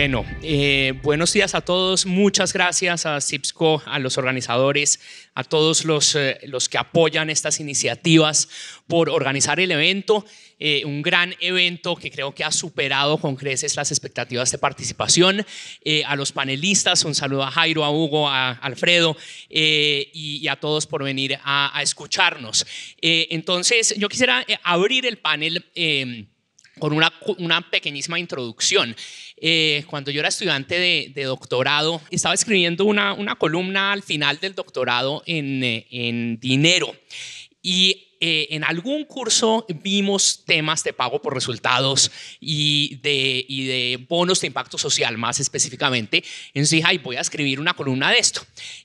Bueno, buenos días a todos. Muchas gracias a CIPSCO, a los organizadores, a todos los que apoyan estas iniciativas por organizar el evento. Un gran evento que creo que ha superado con creces las expectativas de participación. A los panelistas, un saludo a Jairo, a Hugo, a Alfredo y a todos por venir a escucharnos. Entonces, yo quisiera abrir el panel con una pequeñísima introducción. Cuando yo era estudiante de doctorado, estaba escribiendo una columna al final del doctorado en Dinero. Y en algún curso vimos temas de pago por resultados y de bonos de impacto social, más específicamente. Entonces dije, ay, voy a escribir una columna de esto.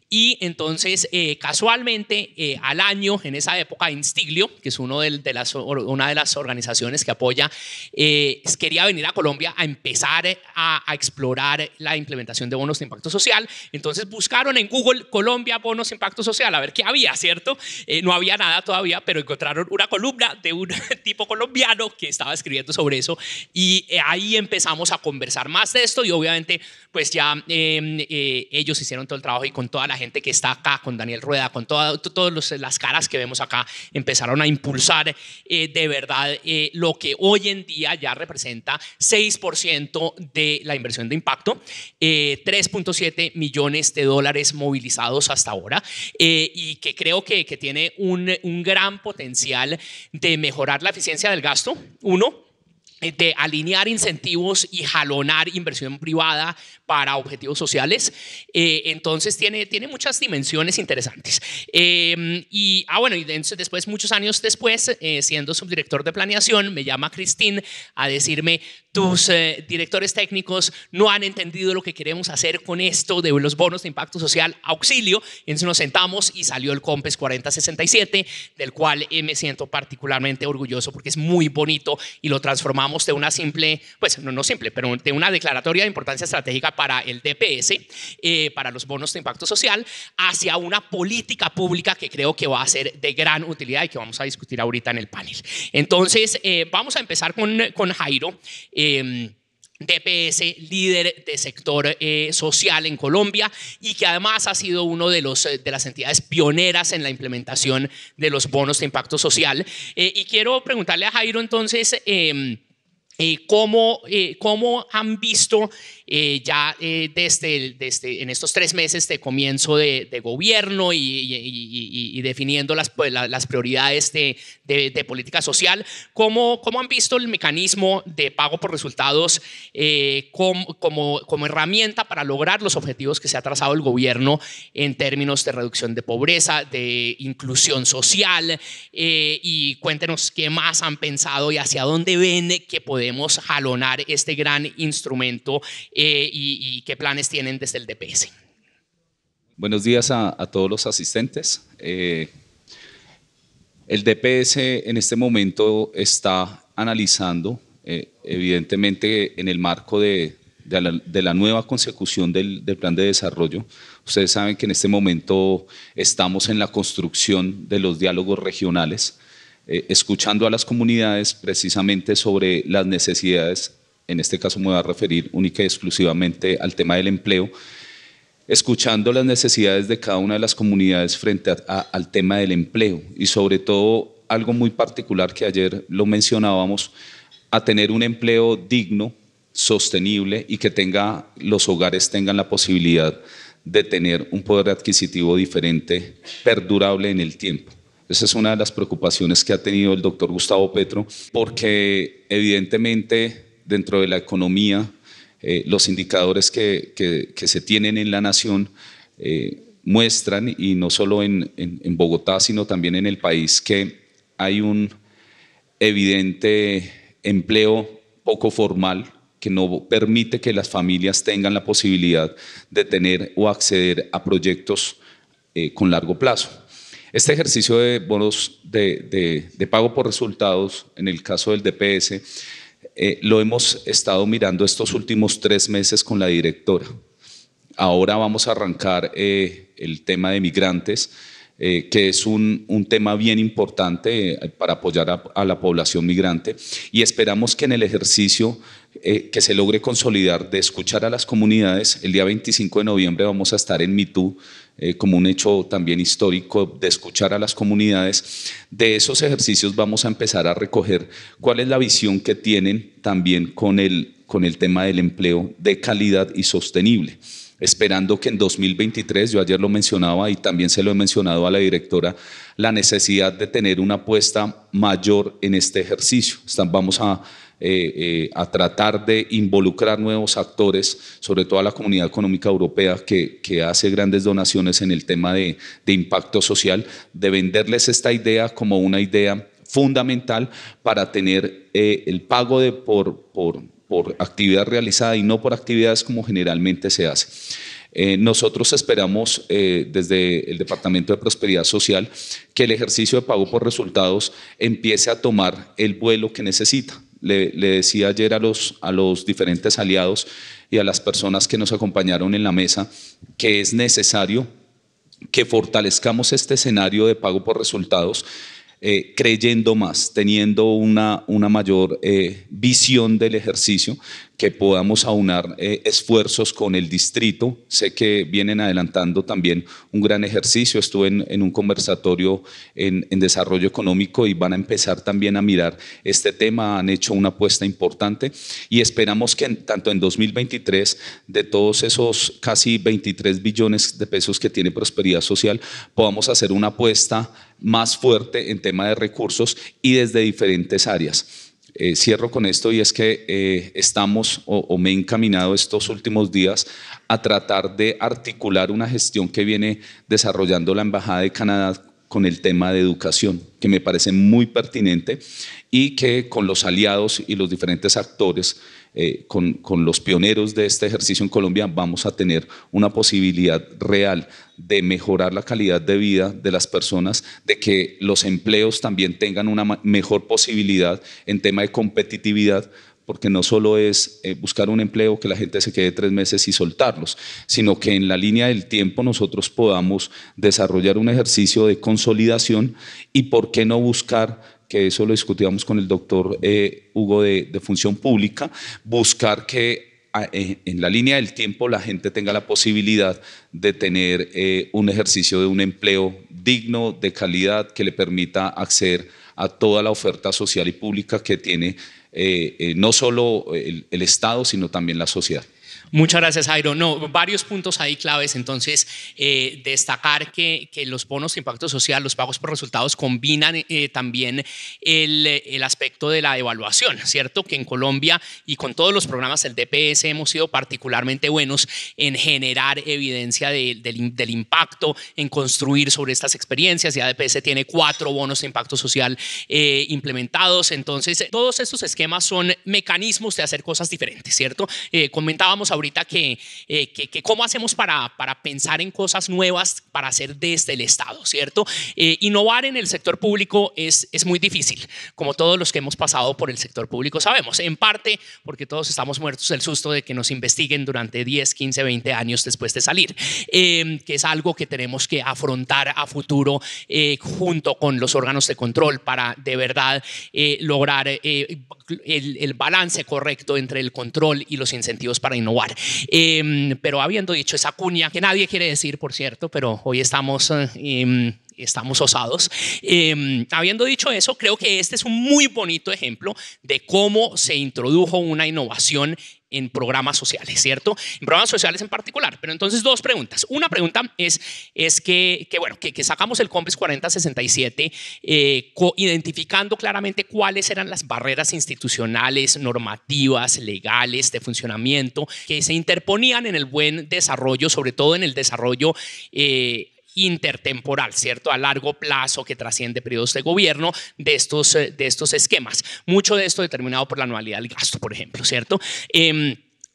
Y entonces, casualmente, al año, en esa época, Instiglio, que es una de las organizaciones que apoya, quería venir a Colombia a empezar a explorar la implementación de bonos de impacto social. Entonces buscaron en Google Colombia bonos de impacto social, a ver qué había, ¿cierto? No había nada todavía, pero encontraron una columna de un tipo colombiano que estaba escribiendo sobre eso, y ahí empezamos a conversar más de esto, y obviamente pues ya ellos hicieron todo el trabajo, y con toda la gente que está acá, con Daniel Rueda, con todas las caras que vemos acá, empezaron a impulsar de verdad lo que hoy en día ya representa 6% de la inversión de impacto, 3.7 millones de dólares movilizados hasta ahora, y que creo que tiene un gran potencial de mejorar la eficiencia del gasto, de alinear incentivos y jalonar inversión privada para objetivos sociales. Entonces tiene muchas dimensiones interesantes. Y después, muchos años después, siendo subdirector de planeación, me llama Christine a decirme: tus directores técnicos no han entendido lo que queremos hacer con esto de los bonos de impacto social, auxilio. Entonces nos sentamos y salió el COMPES 4067, del cual me siento particularmente orgulloso porque es muy bonito, y lo transformamos de una simple, pues no simple, pero de una declaratoria de importancia estratégica para el DPS, para los bonos de impacto social, hacia una política pública que creo que va a ser de gran utilidad y que vamos a discutir ahorita en el panel. Entonces, vamos a empezar con Jairo. DPS, líder de sector social en Colombia, y que además ha sido uno de las entidades pioneras en la implementación de los bonos de impacto social. Y quiero preguntarle a Jairo entonces, ¿cómo han visto ya desde en estos 3 meses de comienzo de gobierno y definiendo las prioridades de política social, cómo han visto el mecanismo de pago por resultados como herramienta para lograr los objetivos que se ha trazado el gobierno en términos de reducción de pobreza, de inclusión social? Y cuéntenos qué más han pensado y hacia dónde ven que podemos jalonar este gran instrumento, y qué planes tienen desde el DPS. Buenos días a todos los asistentes. El DPS en este momento está analizando, evidentemente en el marco de la nueva consecución del plan de desarrollo. Ustedes saben que en este momento estamos en la construcción de los diálogos regionales, escuchando a las comunidades precisamente sobre las necesidades. En este caso me voy a referir única y exclusivamente al tema del empleo, escuchando las necesidades de cada una de las comunidades frente al tema del empleo, y sobre todo algo muy particular que ayer lo mencionábamos, a tener un empleo digno, sostenible, y que los hogares tengan la posibilidad de tener un poder adquisitivo diferente, perdurable en el tiempo. Esa es una de las preocupaciones que ha tenido el doctor Gustavo Petro, porque evidentemente dentro de la economía, los indicadores que se tienen en la nación muestran, y no solo en Bogotá, sino también en el país, que hay un evidente empleo poco formal que no permite que las familias tengan la posibilidad de tener o acceder a proyectos con largo plazo. Este ejercicio de bonos de pago por resultados, en el caso del DPS, lo hemos estado mirando estos últimos 3 meses con la directora. Ahora vamos a arrancar el tema de migrantes, que es un tema bien importante para apoyar a la población migrante, y esperamos que en el ejercicio que se logre consolidar, de escuchar a las comunidades. El día 25 de noviembre vamos a estar en MeToo, como un hecho también histórico de escuchar a las comunidades. De esos ejercicios vamos a empezar a recoger cuál es la visión que tienen también con el tema del empleo de calidad y sostenible, esperando que en 2023, yo ayer lo mencionaba y también se lo he mencionado a la directora, la necesidad de tener una apuesta mayor en este ejercicio. Vamos a tratar de involucrar nuevos actores, sobre todo a la Comunidad Económica Europea, que hace grandes donaciones en el tema de impacto social, de venderles esta idea como una idea fundamental para tener el pago por actividad realizada y no por actividades como generalmente se hace. Nosotros esperamos desde el Departamento de Prosperidad Social que el ejercicio de pago por resultados empiece a tomar el vuelo que necesita. Le decía ayer a los diferentes aliados y a las personas que nos acompañaron en la mesa que es necesario que fortalezcamos este escenario de pago por resultados, creyendo más, teniendo una mayor visión del ejercicio, que podamos aunar esfuerzos con el distrito. Sé que vienen adelantando también un gran ejercicio. Estuve en un conversatorio en desarrollo económico y van a empezar también a mirar este tema. Han hecho una apuesta importante y esperamos que tanto en 2023, de todos esos casi 23 billones de pesos que tiene Prosperidad Social, podamos hacer una apuesta más fuerte en tema de recursos y desde diferentes áreas. Cierro con esto, y es que estamos o me he encaminado estos últimos días a tratar de articular una gestión que viene desarrollando la Embajada de Canadá con el tema de educación, que me parece muy pertinente, y que con los aliados y los diferentes actores, con los pioneros de este ejercicio en Colombia, vamos a tener una posibilidad real de mejorar la calidad de vida de las personas, de que los empleos también tengan una mejor posibilidad en tema de competitividad, porque no solo es buscar un empleo que la gente se quede 3 meses y soltarlos, sino que en la línea del tiempo nosotros podamos desarrollar un ejercicio de consolidación y por qué no buscar, que eso lo discutíamos con el doctor Hugo de Función Pública, buscar que en la línea del tiempo la gente tenga la posibilidad de tener un ejercicio de un empleo digno, de calidad, que le permita acceder a toda la oferta social y pública que tiene no solo el Estado, sino también la sociedad. Muchas gracias, Jairo. No, varios puntos ahí claves. Entonces, destacar que los bonos de impacto social, los pagos por resultados, combinan también el aspecto de la evaluación, ¿cierto? Que en Colombia y con todos los programas del DPS hemos sido particularmente buenos en generar evidencia del impacto, en construir sobre estas experiencias. Ya DPS tiene 4 bonos de impacto social implementados. Entonces, todos estos esquemas son mecanismos de hacer cosas diferentes, ¿cierto? Comentábamos ahorita que cómo hacemos para pensar en cosas nuevas para hacer desde el Estado, ¿cierto? Innovar en el sector público es muy difícil, como todos los que hemos pasado por el sector público sabemos, en parte porque todos estamos muertos del susto de que nos investiguen durante 10, 15, 20 años después de salir, que es algo que tenemos que afrontar a futuro junto con los órganos de control para de verdad lograr el balance correcto entre el control y los incentivos para innovar. Pero habiendo dicho esa cuña, que nadie quiere decir, por cierto, pero hoy estamos osados. Habiendo dicho eso, creo que este es un muy bonito ejemplo de cómo se introdujo una innovación en programas sociales, ¿cierto? En programas sociales en particular. Pero entonces 2 preguntas. Una pregunta es que sacamos el COMPES 4067 identificando claramente cuáles eran las barreras institucionales, normativas, legales, de funcionamiento que se interponían en el buen desarrollo, sobre todo en el desarrollo intertemporal, ¿cierto? A largo plazo, que trasciende periodos de gobierno de estos esquemas. Mucho de esto determinado por la anualidad del gasto, por ejemplo, ¿cierto?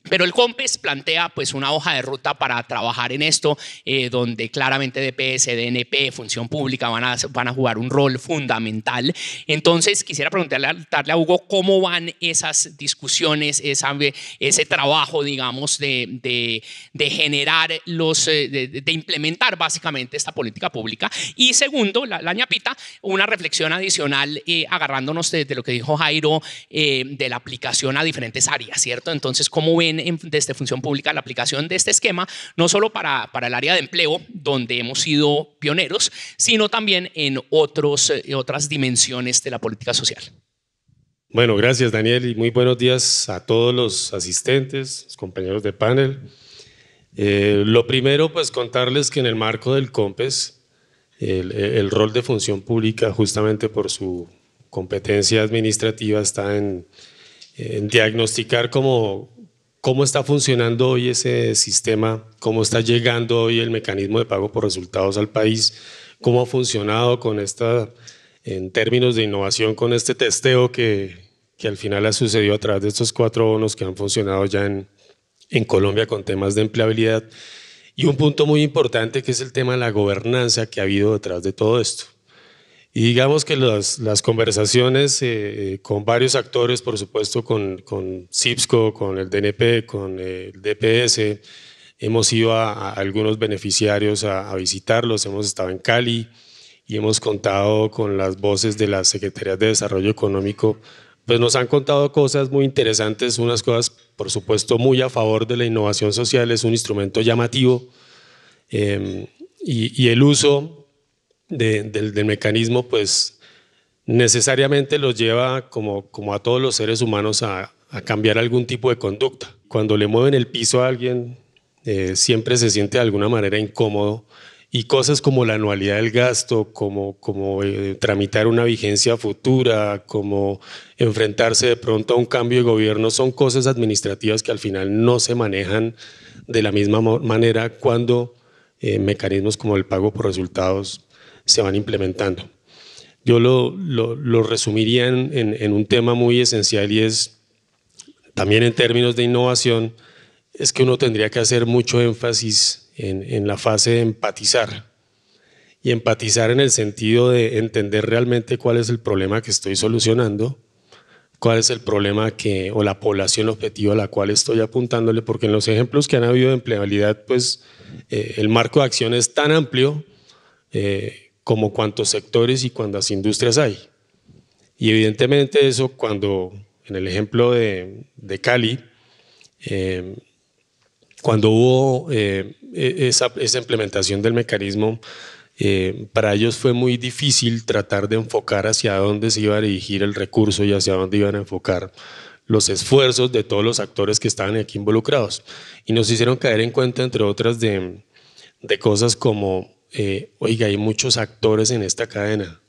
Pero el COMPES plantea pues una hoja de ruta para trabajar en esto, donde claramente DPS, DNP, Función Pública van a jugar un rol fundamental. Entonces quisiera preguntarle a Hugo cómo van esas discusiones, ese trabajo, digamos, de generar de implementar básicamente esta política pública. Y segundo, la ñapita, una reflexión adicional agarrándonos de lo que dijo Jairo, de la aplicación a diferentes áreas, ¿cierto? Entonces, ¿cómo ven desde Función Pública la aplicación de este esquema, no solo para el área de empleo, donde hemos sido pioneros, sino también en otras dimensiones de la política social? Bueno, gracias Daniel y muy buenos días a todos los asistentes, los compañeros de panel. Lo primero, pues contarles que en el marco del COMPES, el rol de Función Pública, justamente por su competencia administrativa, está en diagnosticar cómo está funcionando hoy ese sistema, cómo está llegando hoy el mecanismo de pago por resultados al país, cómo ha funcionado en términos de innovación con este testeo que al final ha sucedido a través de estos 4 bonos que han funcionado ya en Colombia con temas de empleabilidad. Y un punto muy importante que es el tema de la gobernanza que ha habido detrás de todo esto. Y digamos que las conversaciones con varios actores, por supuesto con CIPSCO, con el DNP, con el DPS, hemos ido a algunos beneficiarios a visitarlos, hemos estado en Cali y hemos contado con las voces de las Secretarías de Desarrollo Económico, pues nos han contado cosas muy interesantes, unas cosas por supuesto muy a favor de la innovación social, es un instrumento llamativo y el uso del mecanismo pues necesariamente los lleva como a todos los seres humanos a cambiar algún tipo de conducta. Cuando le mueven el piso a alguien siempre se siente de alguna manera incómodo y cosas como la anualidad del gasto, como tramitar una vigencia futura, como enfrentarse de pronto a un cambio de gobierno, son cosas administrativas que al final no se manejan de la misma manera cuando mecanismos como el pago por resultados se van implementando. Yo lo resumiría en un tema muy esencial y es, también en términos de innovación, es que uno tendría que hacer mucho énfasis en la fase de empatizar. Y empatizar en el sentido de entender realmente cuál es el problema que estoy solucionando, cuál es el problema o la población objetiva a la cual estoy apuntándole, porque en los ejemplos que han habido de empleabilidad, pues el marco de acción es tan amplio como cuántos sectores y cuántas industrias hay. Y evidentemente eso cuando, en el ejemplo de Cali, cuando hubo esa implementación del mecanismo, para ellos fue muy difícil tratar de enfocar hacia dónde se iba a dirigir el recurso y hacia dónde iban a enfocar los esfuerzos de todos los actores que estaban aquí involucrados. Y nos hicieron caer en cuenta, entre otras, de cosas como oiga, hay muchos actores en esta cadena.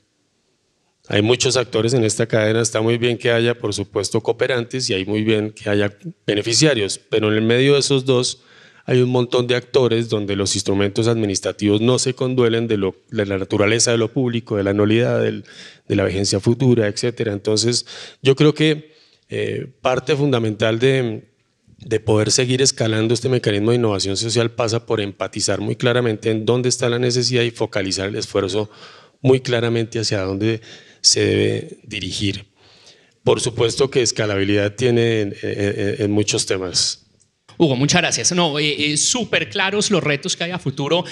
Hay muchos actores en esta cadena, está muy bien que haya, por supuesto, cooperantes y hay muy bien que haya beneficiarios, pero en el medio de esos dos hay un montón de actores donde los instrumentos administrativos no se conduelen de la naturaleza de lo público, de la anualidad, de la vigencia futura, etc. Entonces, yo creo que parte fundamental de poder seguir escalando este mecanismo de innovación social pasa por empatizar muy claramente en dónde está la necesidad y focalizar el esfuerzo muy claramente hacia dónde se debe dirigir. Por supuesto que escalabilidad tiene en muchos temas. Hugo, muchas gracias. No, súper claros los retos que hay a futuro.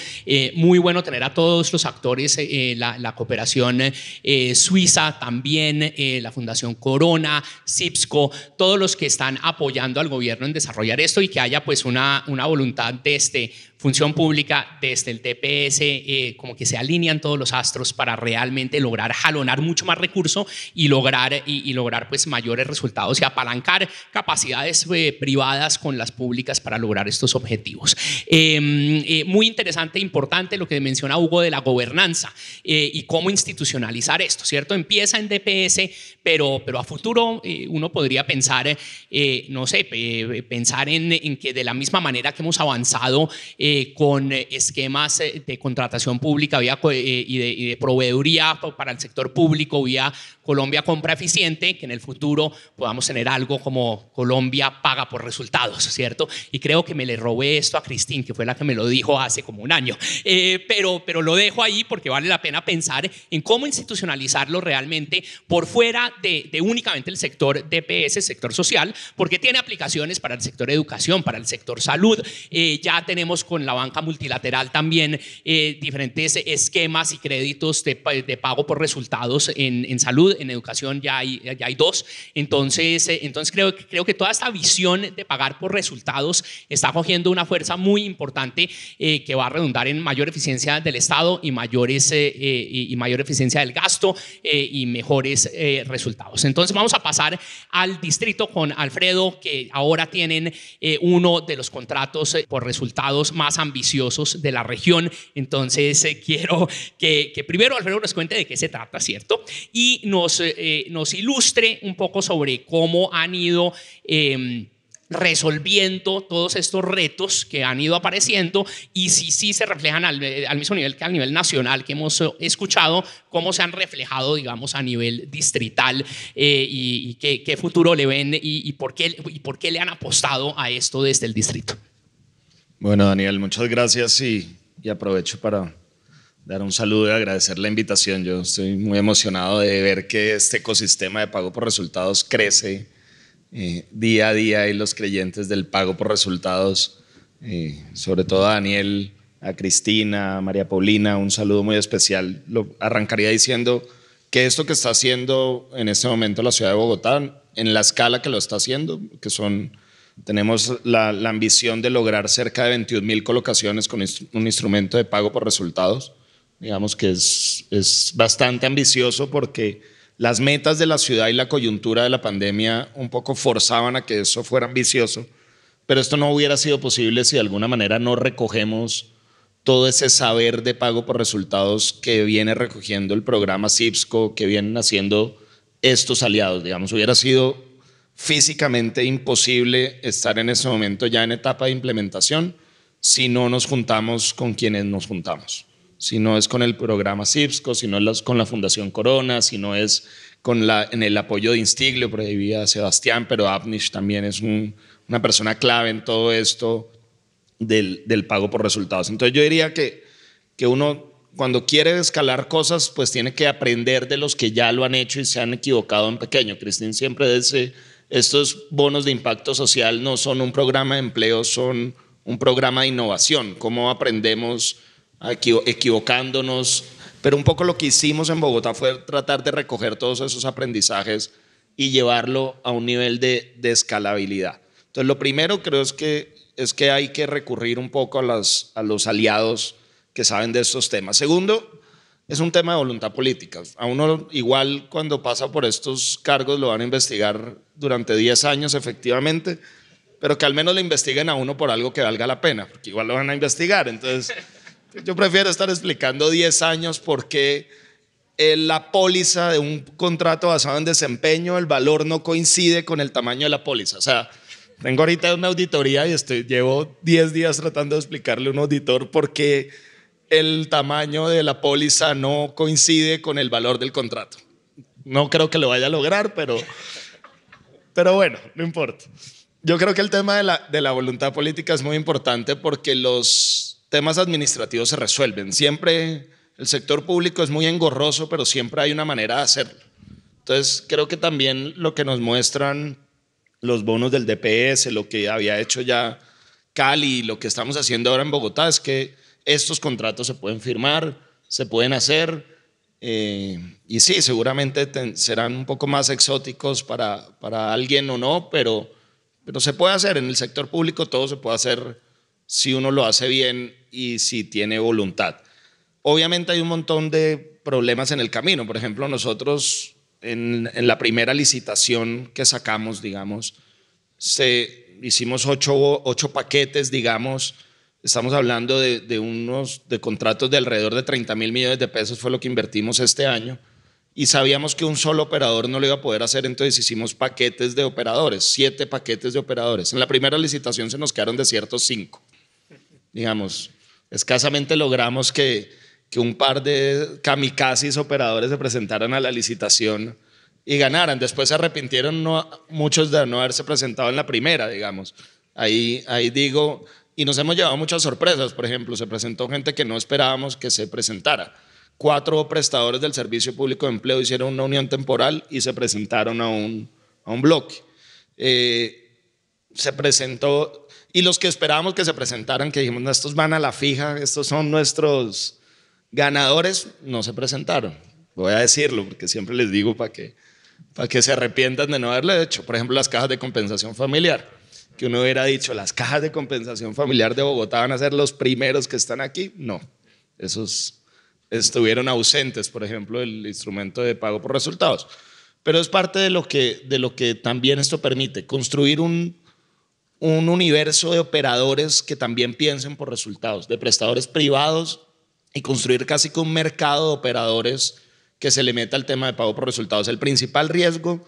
Muy bueno tener a todos los actores, la cooperación suiza también, la Fundación Corona, CIPSCO, todos los que están apoyando al gobierno en desarrollar esto y que haya pues una voluntad desde Función Pública, desde el TPS, como que se alinean todos los astros para realmente lograr jalonar mucho más recurso y lograr pues mayores resultados y apalancar capacidades privadas con las públicas para lograr estos objetivos. Muy interesante e importante lo que menciona Hugo de la gobernanza y cómo institucionalizar esto, ¿cierto? Empieza en DPS, pero a futuro uno podría pensar, no sé, pensar en que de la misma manera que hemos avanzado con esquemas de contratación pública y de proveeduría para el sector público vía Colombia Compra Eficiente, que en el futuro podamos tener algo como Colombia Paga por Resultados, ¿cierto? Y creo que me le robé esto a Cristín, que fue la que me lo dijo hace como un año, pero lo dejo ahí porque vale la pena pensar en cómo institucionalizarlo realmente por fuera de únicamente el sector DPS, sector social, porque tiene aplicaciones para el sector educación, para el sector salud. Ya tenemos con la banca multilateral también diferentes esquemas y créditos de pago por resultados en salud. En educación ya hay dos. Entonces creo que toda esta visión de pagar por resultados está cogiendo una fuerza muy importante que va a redundar en mayor eficiencia del Estado y mayor eficiencia del gasto y mejores resultados. Entonces vamos a pasar al distrito con Alfredo, que ahora tienen uno de los contratos por resultados más ambiciosos de la región. Entonces quiero que primero Alfredo nos cuente de qué se trata, ¿cierto? Y nos ilustre un poco sobre cómo han ido resolviendo todos estos retos que han ido apareciendo y si se reflejan al mismo nivel que al nivel nacional que hemos escuchado, cómo se han reflejado, digamos, a nivel distrital y qué futuro le ven y por qué le han apostado a esto desde el distrito. Bueno, Daniel, muchas gracias y aprovecho para dar un saludo y agradecer la invitación. Yo estoy muy emocionado de ver que este ecosistema de pago por resultados crece día a día y los creyentes del pago por resultados, sobre todo a Daniel, a Cristina, a María Paulina, un saludo muy especial. Arrancaría diciendo que esto que está haciendo en este momento la ciudad de Bogotá, en la escala que lo está haciendo, tenemos la ambición de lograr cerca de 21.000 colocaciones con un instrumento de pago por resultados. Digamos que es bastante ambicioso porque las metas de la ciudad y la coyuntura de la pandemia un poco forzaban a que eso fuera ambicioso, pero esto no hubiera sido posible si de alguna manera no recogemos todo ese saber de pago por resultados que viene recogiendo el programa CIPSCO, que vienen haciendo estos aliados. Digamos, hubiera sido físicamente imposible estar en ese momento ya en etapa de implementación si no nos juntamos con quienes nos juntamos. Si no es con el programa CIPSCO, si no es con la Fundación Corona, si no es en el apoyo de Instiglio, por ahí vía Sebastián, pero Abnish también es una persona clave en todo esto del pago por resultados. Entonces yo diría que uno cuando quiere escalar cosas, pues tiene que aprender de los que ya lo han hecho y se han equivocado en pequeño. Cristín siempre dice, estos bonos de impacto social no son un programa de empleo, son un programa de innovación. ¿Cómo aprendemos equivocándonos? Pero un poco lo que hicimos en Bogotá fue tratar de recoger todos esos aprendizajes y llevarlo a un nivel de escalabilidad. Entonces lo primero creo es que hay que recurrir un poco a los aliados que saben de estos temas. Segundo, es un tema de voluntad política. A uno igual cuando pasa por estos cargos lo van a investigar durante 10 años efectivamente, pero que al menos le investiguen a uno por algo que valga la pena, porque igual lo van a investigar. Entonces yo prefiero estar explicando 10 años por qué la póliza de un contrato basado en desempeño, el valor no coincide con el tamaño de la póliza. O sea, tengo ahorita una auditoría y llevo 10 días tratando de explicarle a un auditor por qué el tamaño de la póliza no coincide con el valor del contrato. No creo que lo vaya a lograr, pero bueno, no importa. Yo creo que el tema de la voluntad política es muy importante porque los temas administrativos se resuelven. Siempre el sector público es muy engorroso, pero siempre hay una manera de hacerlo. Entonces creo que también lo que nos muestran los bonos del DPS, lo que había hecho ya Cali, lo que estamos haciendo ahora en Bogotá es que estos contratos se pueden firmar, se pueden hacer y sí, seguramente serán un poco más exóticos para alguien o no, pero se puede hacer. En el sector público todo se puede hacer si uno lo hace bien y si tiene voluntad. Obviamente hay un montón de problemas en el camino. Por ejemplo, nosotros en la primera licitación que sacamos, digamos, hicimos 8 paquetes, digamos. Estamos hablando de contratos de alrededor de 30.000 millones de pesos, fue lo que invertimos este año. Y sabíamos que un solo operador no lo iba a poder hacer, entonces hicimos paquetes de operadores, 7 paquetes de operadores. En la primera licitación se nos quedaron desiertos 5. digamos, escasamente logramos que un par de kamikazes operadores se presentaran a la licitación y ganaran. Después se arrepintieron muchos de no haberse presentado en la primera, digamos. Ahí digo, y nos hemos llevado muchas sorpresas. Por ejemplo, se presentó gente que no esperábamos que se presentara. 4 prestadores del Servicio Público de Empleo hicieron una unión temporal y se presentaron a un bloque. Se presentó, y los que esperábamos que se presentaran, que dijimos, no, estos van a la fija, estos son nuestros ganadores, no se presentaron. Voy a decirlo porque siempre les digo para que se arrepientan de no haberlo hecho. Por ejemplo, las cajas de compensación familiar, que uno hubiera dicho, las cajas de compensación familiar de Bogotá van a ser los primeros que están aquí. No, esos estuvieron ausentes, por ejemplo, del instrumento de pago por resultados. Pero es parte de lo que también esto permite, construir un universo de operadores que también piensen por resultados, de prestadores privados, y construir casi que un mercado de operadores que se le meta al tema de pago por resultados. El principal riesgo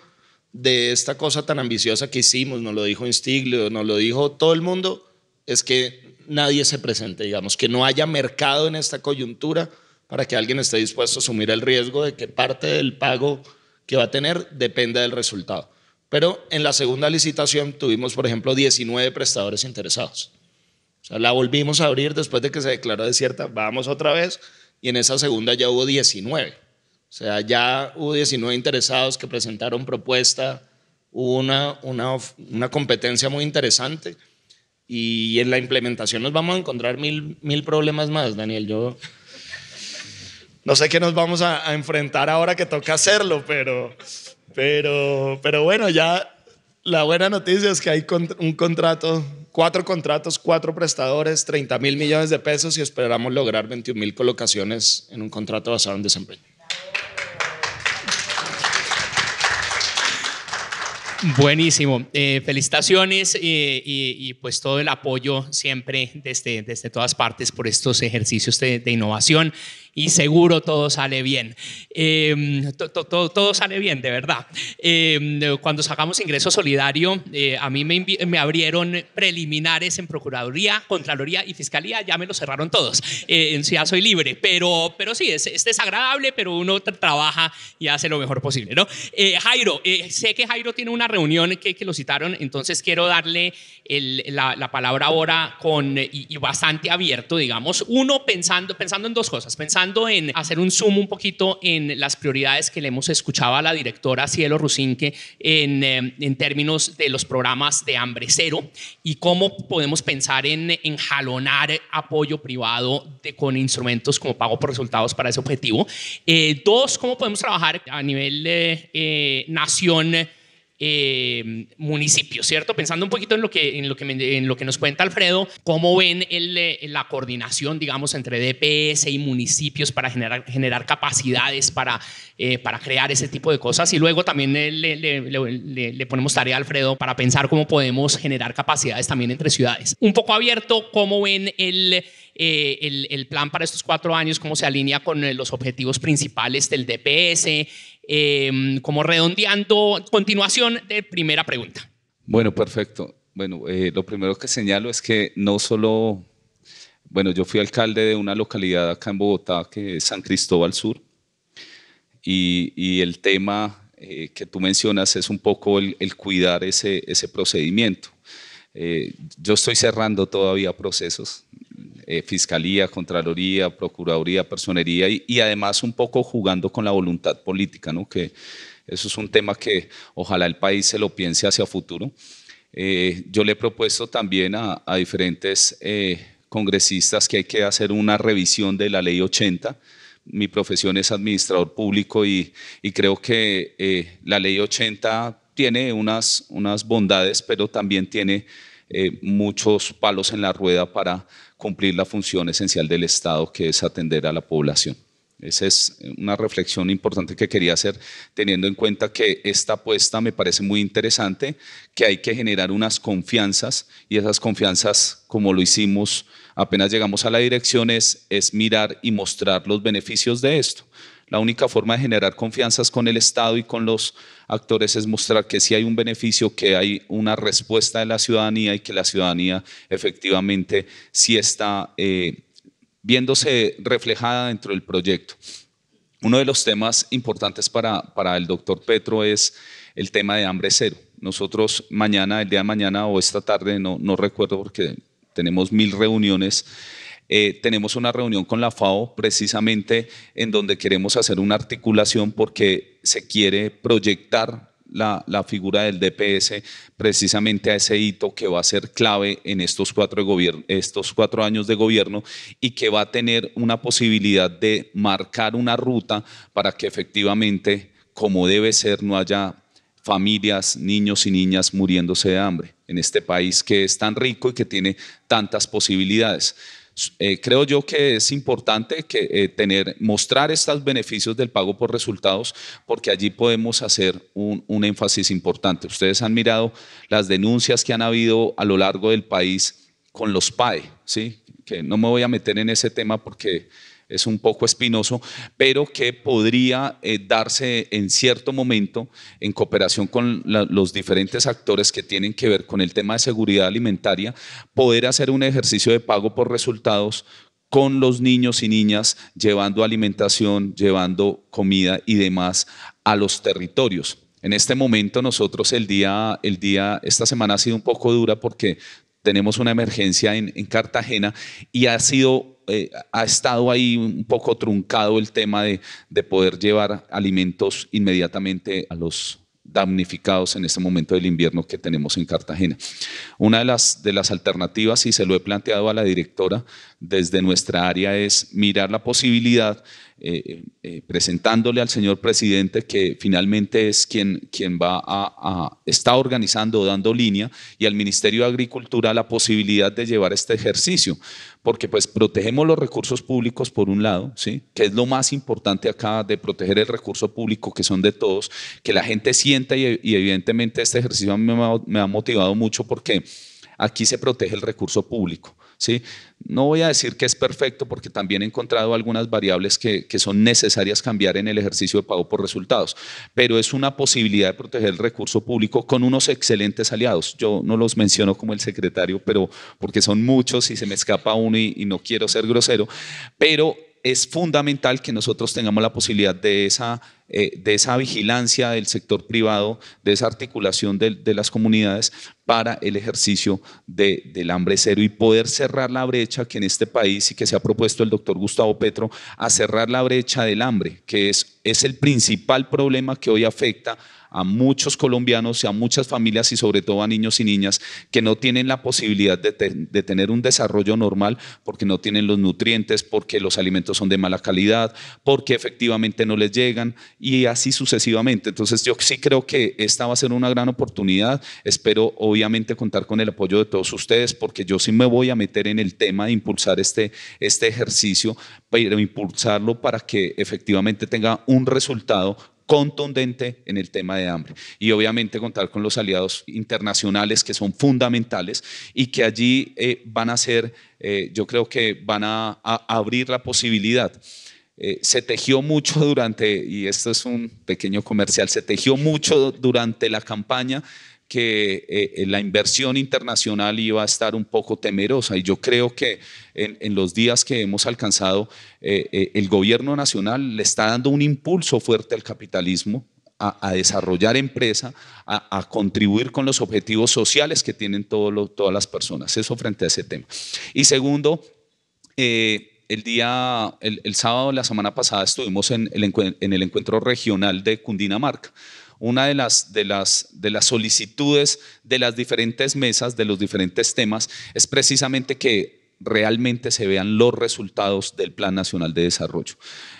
de esta cosa tan ambiciosa que hicimos, nos lo dijo Instiglio, nos lo dijo todo el mundo, es que nadie se presente, digamos, que no haya mercado en esta coyuntura para que alguien esté dispuesto a asumir el riesgo de que parte del pago que va a tener dependa del resultado. Pero en la segunda licitación tuvimos, por ejemplo, 19 prestadores interesados. O sea, la volvimos a abrir después de que se declaró desierta, vamos otra vez, y en esa segunda ya hubo 19. O sea, ya hubo 19 interesados que presentaron propuesta, hubo una competencia muy interesante, y en la implementación nos vamos a encontrar mil problemas más, Daniel. Yo no sé qué nos vamos a enfrentar ahora que toca hacerlo, pero bueno, ya la buena noticia es que hay un contrato, 4 contratos, 4 prestadores, 30.000 millones de pesos, y esperamos lograr 21.000 colocaciones en un contrato basado en desempeño. Buenísimo, felicitaciones y pues todo el apoyo siempre desde todas partes por estos ejercicios de innovación, y seguro todo sale bien. Todo sale bien, de verdad. Cuando sacamos Ingreso Solidario, a mí me abrieron preliminares en Procuraduría, Contraloría y Fiscalía, ya me lo cerraron todos. Ya soy libre, pero sí, es desagradable, pero uno trabaja y hace lo mejor posible, ¿no? Jairo, sé que Jairo tiene una reunión que lo citaron, entonces quiero darle la palabra ahora y bastante abierto, digamos. Uno, pensando en 2 cosas, pensando en hacer un zoom un poquito en las prioridades que le hemos escuchado a la directora Cielo Rusinque en términos de los programas de hambre cero, y cómo podemos pensar en jalonar apoyo privado con instrumentos como pago por resultados para ese objetivo. 2, cómo podemos trabajar a nivel nación, municipios, ¿cierto? Pensando un poquito en lo que nos cuenta Alfredo, cómo ven la coordinación, digamos, entre DPS y municipios para generar capacidades para crear ese tipo de cosas, y luego también le ponemos tarea a Alfredo para pensar cómo podemos generar capacidades también entre ciudades. Un poco abierto, cómo ven el plan para estos 4 años, cómo se alinea con los objetivos principales del DPS, como redondeando. Continuación de primera pregunta. Bueno, perfecto. Bueno, lo primero que señalo es que no solo, bueno, yo fui alcalde de una localidad acá en Bogotá que es San Cristóbal Sur, y el tema que tú mencionas es un poco el cuidar ese procedimiento. Yo estoy cerrando todavía procesos, Fiscalía, Contraloría, Procuraduría, Personería, y además un poco jugando con la voluntad política, ¿no? Que eso es un tema que ojalá el país se lo piense hacia futuro. Yo le he propuesto también a diferentes congresistas que hay que hacer una revisión de la Ley 80. Mi profesión es administrador público y creo que la Ley 80 tiene unas bondades, pero también tiene muchos palos en la rueda para cumplir la función esencial del Estado, que es atender a la población. Esa es una reflexión importante que quería hacer, teniendo en cuenta que esta apuesta me parece muy interesante, que hay que generar unas confianzas, y esas confianzas, como lo hicimos apenas llegamos a la dirección, es mirar y mostrar los beneficios de esto. La única forma de generar confianzas con el Estado y con los actores es mostrar que sí hay un beneficio, que hay una respuesta de la ciudadanía y que la ciudadanía efectivamente sí está viéndose reflejada dentro del proyecto. Uno de los temas importantes para el doctor Petro es el tema de hambre cero. Nosotros mañana, el día de mañana o esta tarde, no recuerdo porque tenemos 1000 reuniones, tenemos una reunión con la FAO precisamente en donde queremos hacer una articulación porque se quiere proyectar la figura del DPS precisamente a ese hito que va a ser clave en estos 4 años de gobierno y que va a tener una posibilidad de marcar una ruta para que efectivamente, como debe ser, no haya familias, niños y niñas muriéndose de hambre en este país que es tan rico y que tiene tantas posibilidades. Creo yo que es importante mostrar estos beneficios del pago por resultados porque allí podemos hacer un énfasis importante. Ustedes han mirado las denuncias que han habido a lo largo del país con los PAE, ¿sí? Que no me voy a meter en ese tema porque es un poco espinoso, pero que podría darse en cierto momento en cooperación con los diferentes actores que tienen que ver con el tema de seguridad alimentaria, poder hacer un ejercicio de pago por resultados con los niños y niñas, llevando alimentación, llevando comida y demás a los territorios. En este momento nosotros esta semana ha sido un poco dura porque tenemos una emergencia en Cartagena y ha estado ahí un poco truncado el tema de poder llevar alimentos inmediatamente a los damnificados en este momento del invierno que tenemos en Cartagena. Una de las alternativas, y se lo he planteado a la directora desde nuestra área, es mirar la posibilidad, presentándole al señor presidente, que finalmente es quien está organizando o dando línea, y al Ministerio de Agricultura la posibilidad de llevar este ejercicio, porque pues protegemos los recursos públicos por un lado, ¿sí? Que es lo más importante acá, de proteger el recurso público que son de todos, que la gente sienta y evidentemente este ejercicio a mí me ha motivado mucho porque aquí se protege el recurso público, ¿sí? No voy a decir que es perfecto porque también he encontrado algunas variables que son necesarias cambiar en el ejercicio de pago por resultados, pero es una posibilidad de proteger el recurso público con unos excelentes aliados. Yo no los menciono como el secretario, pero porque son muchos y se me escapa uno y no quiero ser grosero, pero es fundamental que nosotros tengamos la posibilidad de esa vigilancia del sector privado, de esa articulación de las comunidades para el ejercicio del hambre cero y poder cerrar la brecha que en este país y que se ha propuesto el doctor Gustavo Petro, a cerrar la brecha del hambre, que es el principal problema que hoy afecta a muchos colombianos y a muchas familias y sobre todo a niños y niñas que no tienen la posibilidad de tener un desarrollo normal porque no tienen los nutrientes, porque los alimentos son de mala calidad, porque efectivamente no les llegan y así sucesivamente. Entonces yo sí creo que esta va a ser una gran oportunidad. Espero obviamente contar con el apoyo de todos ustedes porque yo sí me voy a meter en el tema de impulsar este ejercicio, pero impulsarlo para que efectivamente tenga un resultado contundente en el tema de hambre y obviamente contar con los aliados internacionales que son fundamentales y que allí van a ser, yo creo que van a abrir la posibilidad. Se tejió mucho y esto es un pequeño comercial, se tejió mucho durante la campaña que la inversión internacional iba a estar un poco temerosa y yo creo que en los días que hemos alcanzado el gobierno nacional le está dando un impulso fuerte al capitalismo, a desarrollar empresa, a contribuir con los objetivos sociales que tienen todas las personas. Eso frente a ese tema. Y segundo, el sábado de la semana pasada estuvimos en el encuentro regional de Cundinamarca. Una de las solicitudes de las diferentes mesas, de los diferentes temas, es precisamente que realmente se vean los resultados del Plan Nacional de Desarrollo.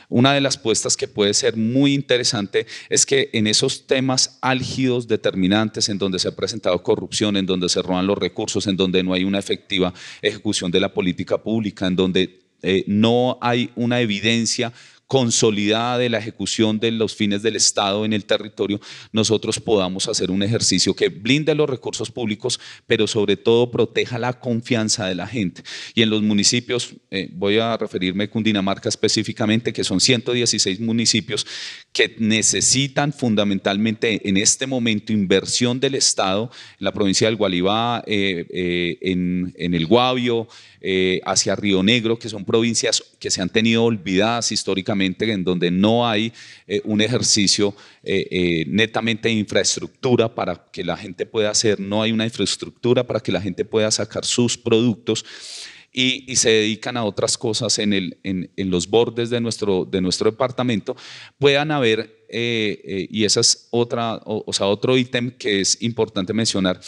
Una de las puestas que puede ser muy interesante es que en esos temas álgidos, determinantes, en donde se ha presentado corrupción, en donde se roban los recursos, en donde no hay una efectiva ejecución de la política pública, en donde no hay una evidencia consolidada de la ejecución de los fines del Estado en el territorio, nosotros podamos hacer un ejercicio que blinde los recursos públicos, pero sobre todo proteja la confianza de la gente. Y en los municipios, voy a referirme a Cundinamarca específicamente, que son 116 municipios que necesitan fundamentalmente en este momento inversión del Estado, en la provincia del Gualibá, en el Guavio, hacia Río Negro, que son provincias que se han tenido olvidadas históricamente, en donde no hay un ejercicio netamente de infraestructura para que la gente pueda hacer, no hay una infraestructura para que la gente pueda sacar sus productos y se dedican a otras cosas en los bordes de nuestro departamento, puedan haber, y esa es otro ítem que es importante mencionar,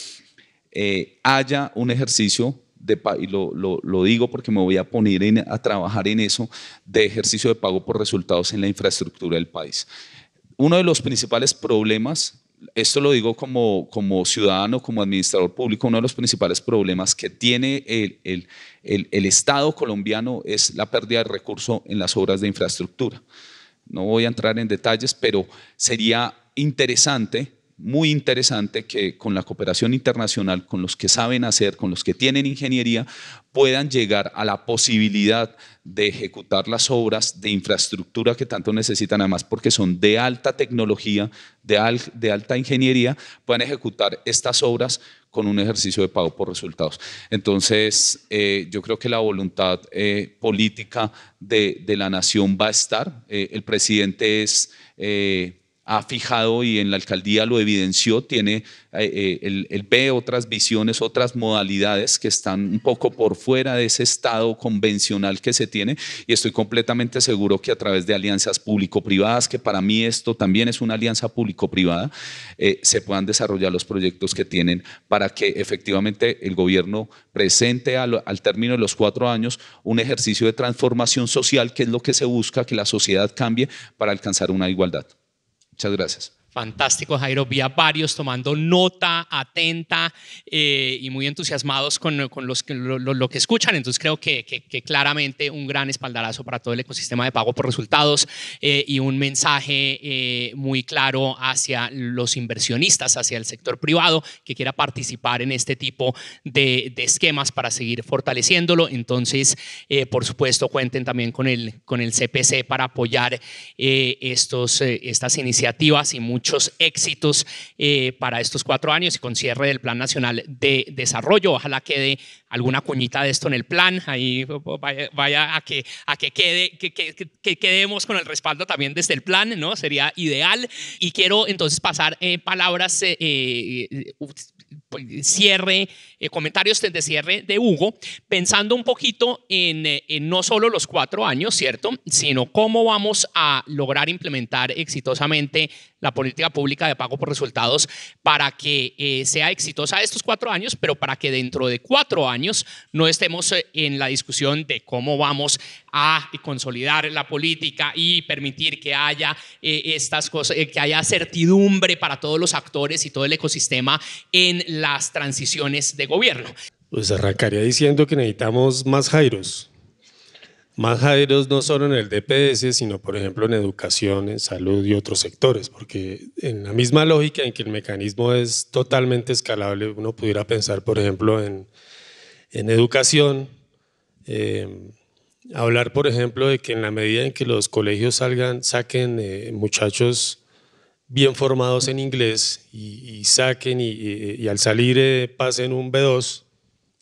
haya un ejercicio y lo digo porque me voy a poner a trabajar en eso, de ejercicio de pago por resultados en la infraestructura del país. Uno de los principales problemas, esto lo digo como ciudadano, como administrador público, uno de los principales problemas que tiene el Estado colombiano es la pérdida de recursos en las obras de infraestructura. No voy a entrar en detalles, pero sería interesante, muy interesante, que con la cooperación internacional, con los que saben hacer, con los que tienen ingeniería, puedan llegar a la posibilidad de ejecutar las obras de infraestructura que tanto necesitan, además porque son de alta tecnología, de alta ingeniería, puedan ejecutar estas obras con un ejercicio de pago por resultados. Entonces, yo creo que la voluntad política de la nación va a estar. El presidente ha fijado, y en la alcaldía lo evidenció, él ve otras visiones, otras modalidades que están un poco por fuera de ese Estado convencional que se tiene, y estoy completamente seguro que a través de alianzas público-privadas, que para mí esto también es una alianza público-privada, se puedan desarrollar los proyectos que tienen para que efectivamente el gobierno presente al término de los 4 años un ejercicio de transformación social, que es lo que se busca, que la sociedad cambie para alcanzar una igualdad. Muchas gracias. Fantástico, Jairo. Vi a varios tomando nota atenta y muy entusiasmados con lo que escuchan. Entonces creo que claramente un gran espaldarazo para todo el ecosistema de pago por resultados y un mensaje muy claro hacia los inversionistas, hacia el sector privado que quiera participar en este tipo de esquemas para seguir fortaleciéndolo. Entonces, por supuesto, cuenten también con el CPC para apoyar estas iniciativas y muchos éxitos para estos 4 años y con cierre del Plan Nacional de Desarrollo. Ojalá quede alguna cuñita de esto en el plan, ahí vaya a que quedemos con el respaldo también desde el plan, ¿no? Sería ideal. Y quiero entonces pasar palabras comentarios de cierre de Hugo, pensando un poquito en no solo los 4 años, ¿cierto?, sino cómo vamos a lograr implementar exitosamente la política pública de pago por resultados para que sea exitosa estos 4 años, pero para que dentro de 4 años no estemos en la discusión de cómo vamos a consolidar la política y permitir que haya estas cosas, que haya certidumbre para todos los actores y todo el ecosistema en las transiciones de gobierno. Pues arrancaría diciendo que necesitamos más Jairos. Más Jairos no solo en el DPS, sino por ejemplo en educación, en salud y otros sectores, porque en la misma lógica en que el mecanismo es totalmente escalable, uno pudiera pensar por ejemplo en educación, hablar por ejemplo de que en la medida en que los colegios saquen muchachos bien formados en inglés y saquen y al salir pasen un B2,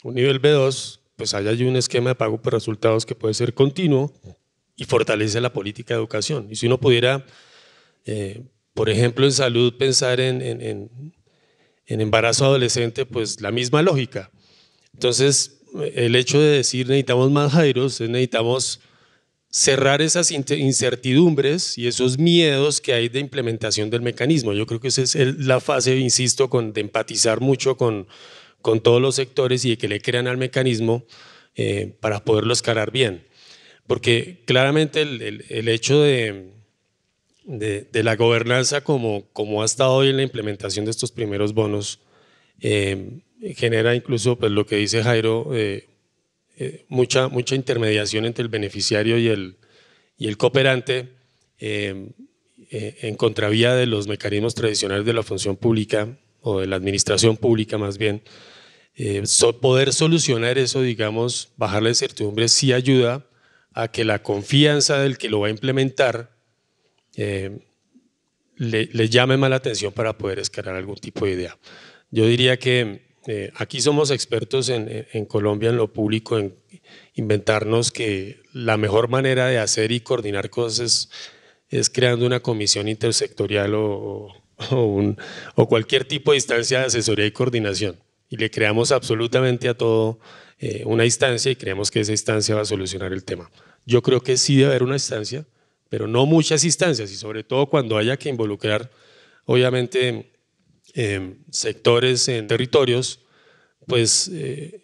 un nivel B2, pues haya allí un esquema de pago por resultados que puede ser continuo y fortalece la política de educación. Y si uno pudiera, por ejemplo, en salud pensar en embarazo adolescente, pues la misma lógica. Entonces, el hecho de decir necesitamos más Jairos, necesitamos cerrar esas incertidumbres y esos miedos que hay de implementación del mecanismo. Yo creo que esa es la fase, insisto, de empatizar mucho con todos los sectores y de que le crean al mecanismo para poderlo escalar bien. Porque claramente el hecho de la gobernanza como ha estado hoy en la implementación de estos primeros bonos genera incluso, pues lo que dice Jairo, mucha intermediación entre el beneficiario y y el cooperante en contravía de los mecanismos tradicionales de la función pública o de la administración pública más bien. Poder solucionar eso, digamos, bajar la incertidumbre sí ayuda a que la confianza del que lo va a implementar le llame más la atención para poder escalar algún tipo de idea. Yo diría que aquí somos expertos en Colombia, en lo público, en inventarnos que la mejor manera de hacer y coordinar cosas es creando una comisión intersectorial o cualquier tipo de instancia de asesoría y coordinación. Y le creamos absolutamente a todo una instancia y creemos que esa instancia va a solucionar el tema. Yo creo que sí debe haber una instancia, pero no muchas instancias, y sobre todo cuando haya que involucrar, obviamente, sectores en territorios, pues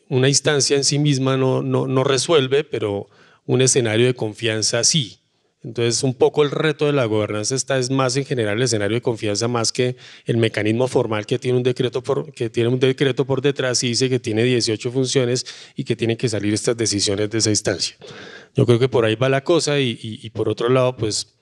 una instancia en sí misma no resuelve, pero un escenario de confianza sí. Entonces, un poco el reto de la gobernanza es más en general el escenario de confianza, más que el mecanismo formal que tiene un decreto por detrás y dice que tiene 18 funciones y que tienen que salir estas decisiones de esa instancia. Yo creo que por ahí va la cosa y por otro lado, pues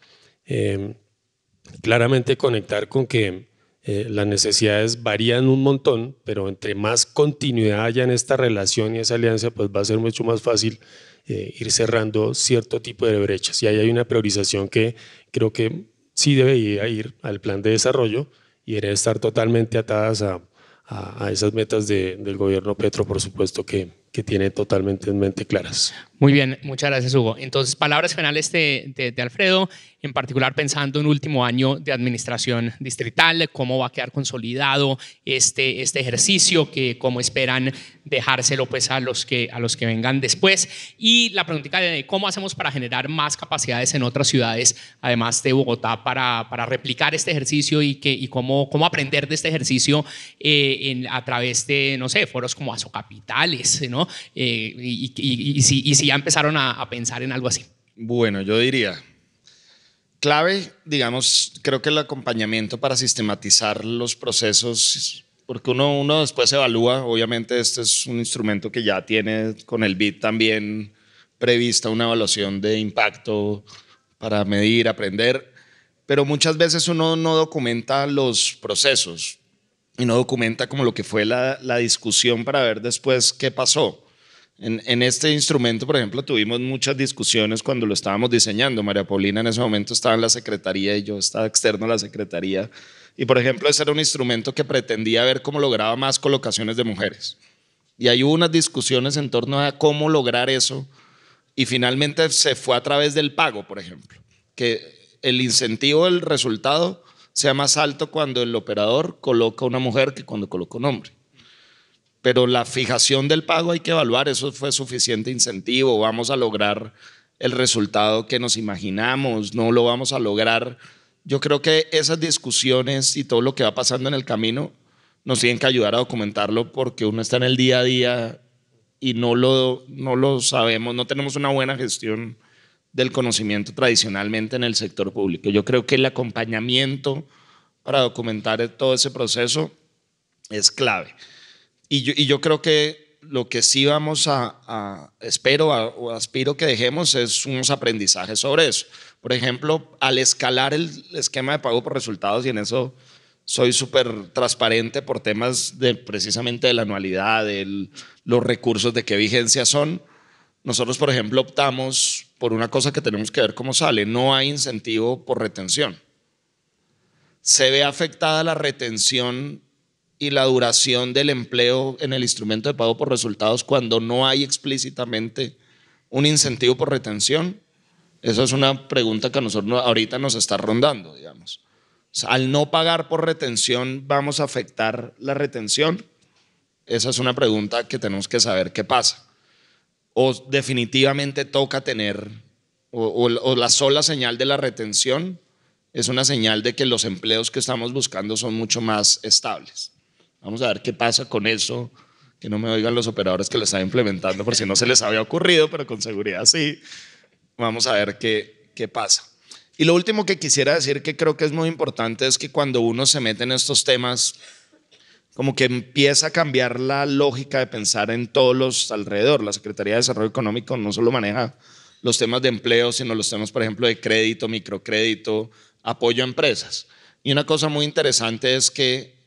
claramente conectar con que las necesidades varían un montón, pero entre más continuidad haya en esta relación y esa alianza, pues va a ser mucho más fácil ir cerrando cierto tipo de brechas. Y ahí hay una priorización que creo que sí debe ir al plan de desarrollo y debe estar totalmente atadas a esas metas del gobierno Petro, por supuesto, que tiene totalmente en mente claras. Muy bien, muchas gracias, Hugo. Entonces, palabras finales de Alfredo, en particular pensando en último año de administración distrital, cómo va a quedar consolidado este ejercicio, cómo esperan dejárselo pues a los que vengan después, y la preguntita de cómo hacemos para generar más capacidades en otras ciudades, además de Bogotá, para replicar este ejercicio y cómo aprender de este ejercicio a través de, no sé, foros como Asocapitales, ¿no? Y si ya empezaron a pensar en algo así. Bueno, yo diría, clave, digamos, creo que el acompañamiento para sistematizar los procesos, porque uno después evalúa, obviamente este es un instrumento que ya tiene con el BID también prevista una evaluación de impacto para medir, aprender, pero muchas veces uno no documenta los procesos y no documenta como lo que fue la discusión para ver después qué pasó. En este instrumento, por ejemplo, tuvimos muchas discusiones cuando lo estábamos diseñando. María Paulina en ese momento estaba en la secretaría y yo estaba externo a la secretaría. Y, por ejemplo, ese era un instrumento que pretendía ver cómo lograba más colocaciones de mujeres. Y hay unas discusiones en torno a cómo lograr eso. Y finalmente se fue a través del pago, por ejemplo. Que el incentivo del resultado sea más alto cuando el operador coloca una mujer que cuando coloca un hombre. Pero la fijación del pago hay que evaluar, eso fue suficiente incentivo, vamos a lograr el resultado que nos imaginamos, no lo vamos a lograr. Yo creo que esas discusiones y todo lo que va pasando en el camino nos tienen que ayudar a documentarlo, porque uno está en el día a día y no lo sabemos, no tenemos una buena gestión del conocimiento tradicionalmente en el sector público. Yo creo que el acompañamiento para documentar todo ese proceso es clave. Y yo creo que lo que sí vamos o aspiro que dejemos es unos aprendizajes sobre eso. Por ejemplo, al escalar el esquema de pago por resultados, y en eso soy súper transparente por temas precisamente de la anualidad, de los recursos, de qué vigencia son. Nosotros, por ejemplo, optamos por una cosa que tenemos que ver cómo sale. No hay incentivo por retención. Se ve afectada la retención y la duración del empleo en el instrumento de pago por resultados cuando no hay explícitamente un incentivo por retención. Esa es una pregunta que a nosotros ahorita nos está rondando, digamos. O sea, al no pagar por retención, ¿vamos a afectar la retención? Esa es una pregunta que tenemos que saber qué pasa. O definitivamente toca tener, o la sola señal de la retención es una señal de que los empleos que estamos buscando son mucho más estables. Vamos a ver qué pasa con eso, que no me oigan los operadores que lo están implementando por si no se les había ocurrido, pero con seguridad sí. Vamos a ver qué pasa. Y lo último que quisiera decir, que creo que es muy importante, es que cuando uno se mete en estos temas, como que empieza a cambiar la lógica de pensar en todos los alrededor. La Secretaría de Desarrollo Económico no solo maneja los temas de empleo, sino los temas, por ejemplo, de crédito, microcrédito, apoyo a empresas. Y una cosa muy interesante es que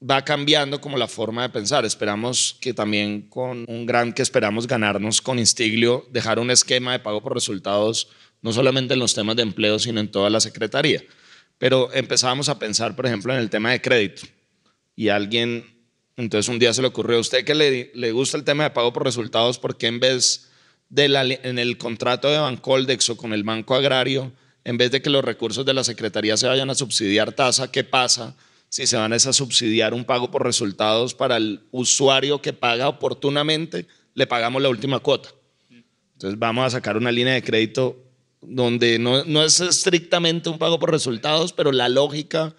va cambiando como la forma de pensar. Esperamos que también con un grant que esperamos ganarnos con Instiglio, dejar un esquema de pago por resultados, no solamente en los temas de empleo, sino en toda la secretaría. Pero empezábamos a pensar, por ejemplo, en el tema de crédito. Y alguien, entonces un día se le ocurrió a usted que le gusta el tema de pago por resultados, ¿por qué en vez de en el contrato de Bancoldex o con el Banco Agrario, en vez de que los recursos de la secretaría se vayan a subsidiar tasa, qué pasa si se van a subsidiar un pago por resultados para el usuario que paga oportunamente, le pagamos la última cuota? Entonces vamos a sacar una línea de crédito donde no es estrictamente un pago por resultados, pero la lógica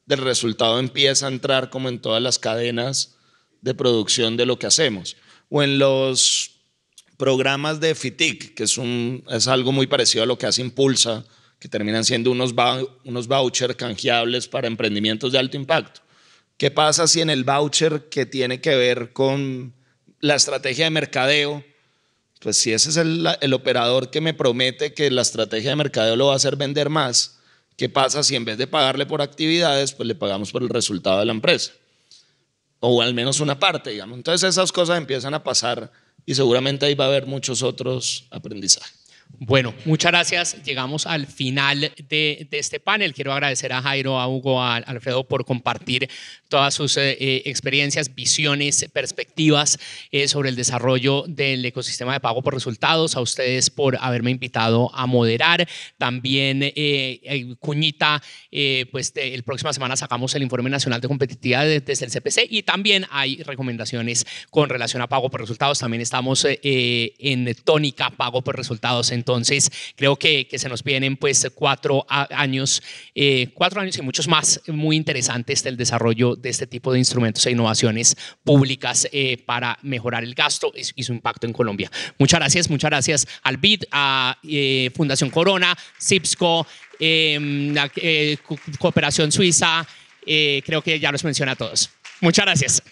del resultado empieza a entrar como en todas las cadenas de producción de lo que hacemos. O en los programas de FITIC, que es algo muy parecido a lo que hace Impulsa, que terminan siendo unos vouchers canjeables para emprendimientos de alto impacto. ¿Qué pasa si en el voucher que tiene que ver con la estrategia de mercadeo, pues si ese es el operador que me promete que la estrategia de mercadeo lo va a hacer vender más, ¿qué pasa si en vez de pagarle por actividades, pues le pagamos por el resultado de la empresa? O al menos una parte, digamos. Entonces esas cosas empiezan a pasar y seguramente ahí va a haber muchos otros aprendizajes. Bueno, muchas gracias. Llegamos al final de este panel. Quiero agradecer a Jairo, a Hugo, a Alfredo por compartir todas sus experiencias, visiones, perspectivas sobre el desarrollo del ecosistema de pago por resultados. A ustedes por haberme invitado a moderar. También, Cuñita, pues la próxima semana sacamos el Informe Nacional de Competitividad desde el CPC y también hay recomendaciones con relación a pago por resultados. También estamos en tónica pago por resultados. Entonces, creo que se nos vienen pues 4 años y muchos más muy interesantes del desarrollo de este tipo de instrumentos e innovaciones públicas para mejorar el gasto y su impacto en Colombia. Muchas gracias al BID, a Fundación Corona, CIPSCO, Cooperación Suiza, creo que ya los mencioné a todos. Muchas gracias.